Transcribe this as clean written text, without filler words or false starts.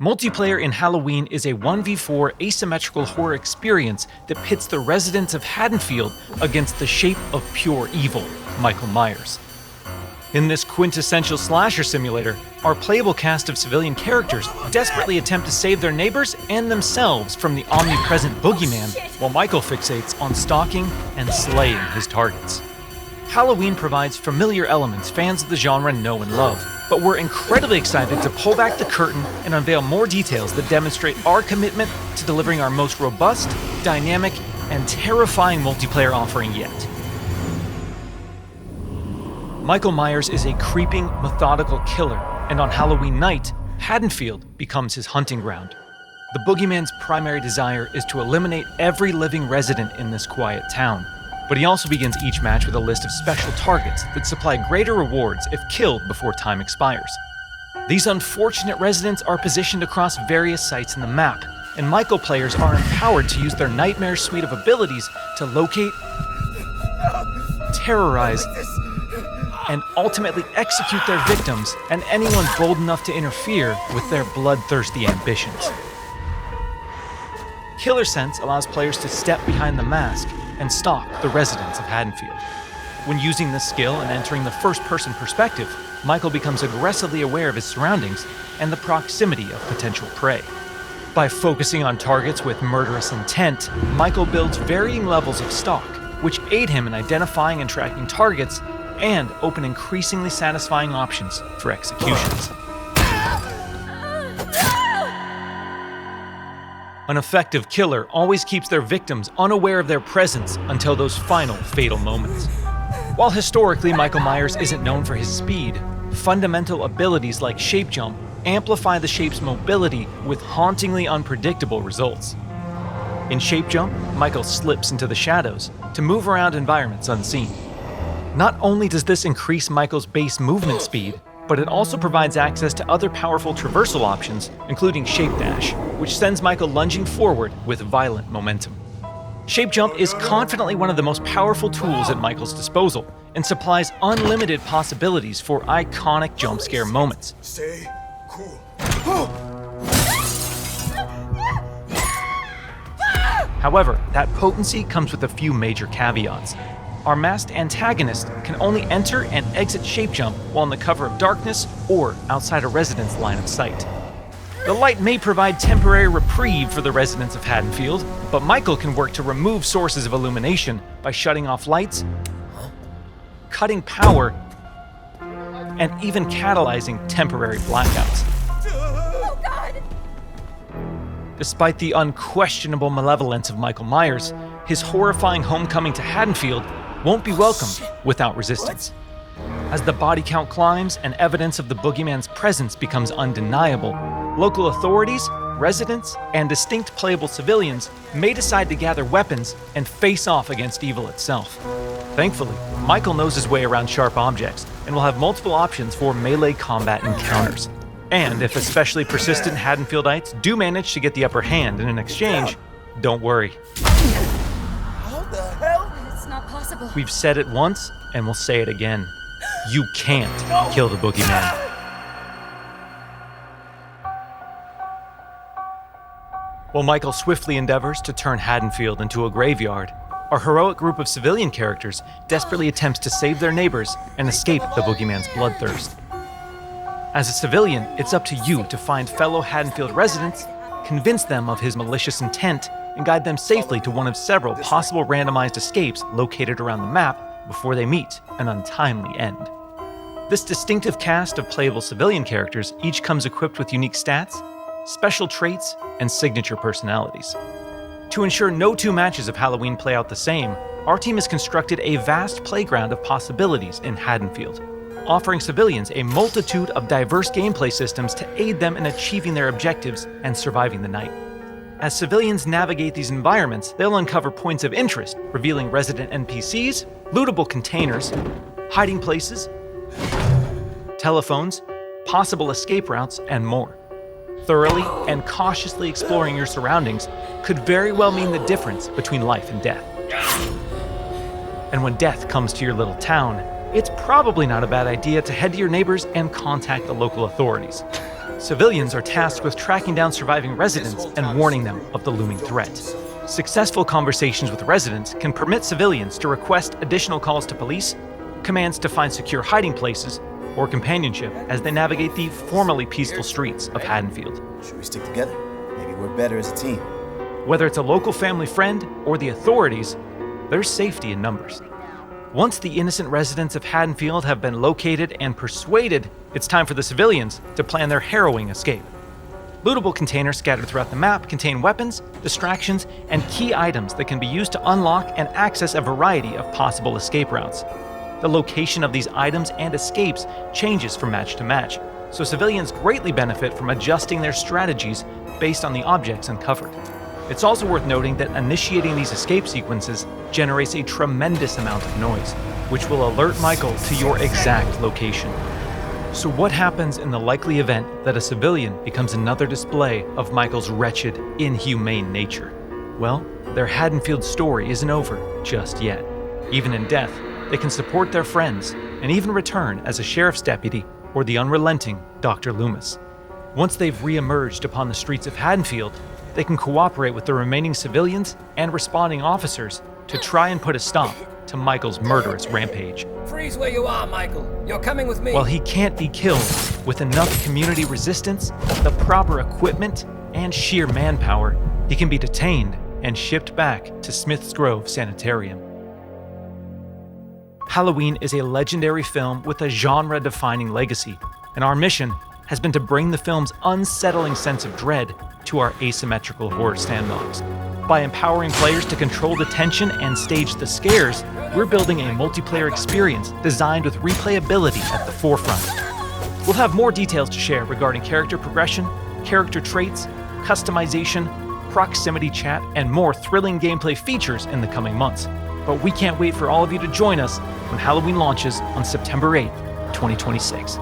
Multiplayer in Halloween is a 1v4 asymmetrical horror experience that pits the residents of Haddonfield against the shape of pure evil, Michael Myers. In this quintessential slasher simulator, our playable cast of civilian characters desperately attempt to save their neighbors and themselves from the omnipresent boogeyman, while Michael fixates on stalking and slaying his targets. Halloween provides familiar elements fans of the genre know and love, but we're incredibly excited to pull back the curtain and unveil more details that demonstrate our commitment to delivering our most robust, dynamic, and terrifying multiplayer offering yet. Michael Myers is a creeping, methodical killer, and on Halloween night, Haddonfield becomes his hunting ground. The boogeyman's primary desire is to eliminate every living resident in this quiet town, but he also begins each match with a list of special targets that supply greater rewards if killed before time expires. These unfortunate residents are positioned across various sites in the map, and Michael players are empowered to use their nightmare suite of abilities to locate, terrorize, and ultimately execute their victims and anyone bold enough to interfere with their bloodthirsty ambitions. Killer Sense allows players to step behind the mask and stalk the residents of Haddonfield. When using this skill and entering the first-person perspective, Michael becomes aggressively aware of his surroundings and the proximity of potential prey. By focusing on targets with murderous intent, Michael builds varying levels of stalk, which aid him in identifying and tracking targets and open increasingly satisfying options for executions. An effective killer always keeps their victims unaware of their presence until those final fatal moments. While historically Michael Myers isn't known for his speed, fundamental abilities like shape jump amplify the shape's mobility with hauntingly unpredictable results. In shape jump, Michael slips into the shadows to move around environments unseen. Not only does this increase Michael's base movement speed, but it also provides access to other powerful traversal options, including Shape Dash, which sends Michael lunging forward with violent momentum. Shape Jump is confidently one of the most powerful tools at Michael's disposal, and supplies unlimited possibilities for iconic jump scare moments. Stay cool. However, that potency comes with a few major caveats. Our masked antagonist can only enter and exit Shape Jump while in the cover of darkness or outside a resident's line of sight. The light may provide temporary reprieve for the residents of Haddonfield, but Michael can work to remove sources of illumination by shutting off lights, cutting power, and even catalyzing temporary blackouts. Oh God! Despite the unquestionable malevolence of Michael Myers, his horrifying homecoming to Haddonfield won't be welcomed without resistance. As the body count climbs and evidence of the boogeyman's presence becomes undeniable, local authorities, residents, and distinct playable civilians may decide to gather weapons and face off against evil itself. Thankfully, Michael knows his way around sharp objects and will have multiple options for melee combat encounters. And if especially persistent Haddonfieldites do manage to get the upper hand in an exchange, don't worry. How the hell? It's not possible. We've said it once, and we'll say it again. You can't kill the boogeyman. While Michael swiftly endeavors to turn Haddonfield into a graveyard, our heroic group of civilian characters desperately attempts to save their neighbors and escape the boogeyman's bloodthirst. As a civilian, it's up to you to find fellow Haddonfield residents, convince them of his malicious intent, and guide them safely to one of several possible randomized escapes located around the map before they meet an untimely end. This distinctive cast of playable civilian characters each comes equipped with unique stats, special traits, and signature personalities. To ensure no two matches of Halloween play out the same, our team has constructed a vast playground of possibilities in Haddonfield, offering civilians a multitude of diverse gameplay systems to aid them in achieving their objectives and surviving the night. As civilians navigate these environments, they'll uncover points of interest, revealing resident NPCs, lootable containers, hiding places, telephones, possible escape routes, and more. Thoroughly and cautiously exploring your surroundings could very well mean the difference between life and death. And when death comes to your little town, it's probably not a bad idea to head to your neighbors and contact the local authorities. Civilians are tasked with tracking down surviving residents and warning them of the looming threat. Successful conversations with residents can permit civilians to request additional calls to police, commands to find secure hiding places, or companionship as they navigate the formerly peaceful streets of Haddonfield. Should we stick together? Maybe work better as a team. Whether it's a local family friend or the authorities, there's safety in numbers. Once the innocent residents of Haddonfield have been located and persuaded, it's time for the civilians to plan their harrowing escape. Lootable containers scattered throughout the map contain weapons, distractions, and key items that can be used to unlock and access a variety of possible escape routes. The location of these items and escapes changes from match to match, so civilians greatly benefit from adjusting their strategies based on the objects uncovered. It's also worth noting that initiating these escape sequences generates a tremendous amount of noise, which will alert Michael to your exact location. So what happens in the likely event that a civilian becomes another display of Michael's wretched, inhumane nature? Well, their Haddonfield story isn't over just yet. Even in death, they can support their friends and even return as a sheriff's deputy or the unrelenting Dr. Loomis. Once they've re-emerged upon the streets of Haddonfield, they can cooperate with the remaining civilians and responding officers to try and put a stop to Michael's murderous rampage. Freeze where you are, Michael. You're coming with me. While he can't be killed, with enough community resistance, the proper equipment, and sheer manpower, he can be detained and shipped back to Smith's Grove Sanitarium. Halloween is a legendary film with a genre-defining legacy, and our mission has been to bring the film's unsettling sense of dread to our asymmetrical horror sandbox. By empowering players to control the tension and stage the scares, we're building a multiplayer experience designed with replayability at the forefront. We'll have more details to share regarding character progression, character traits, customization, proximity chat, and more thrilling gameplay features in the coming months. But we can't wait for all of you to join us when Halloween launches on September 8th, 2026.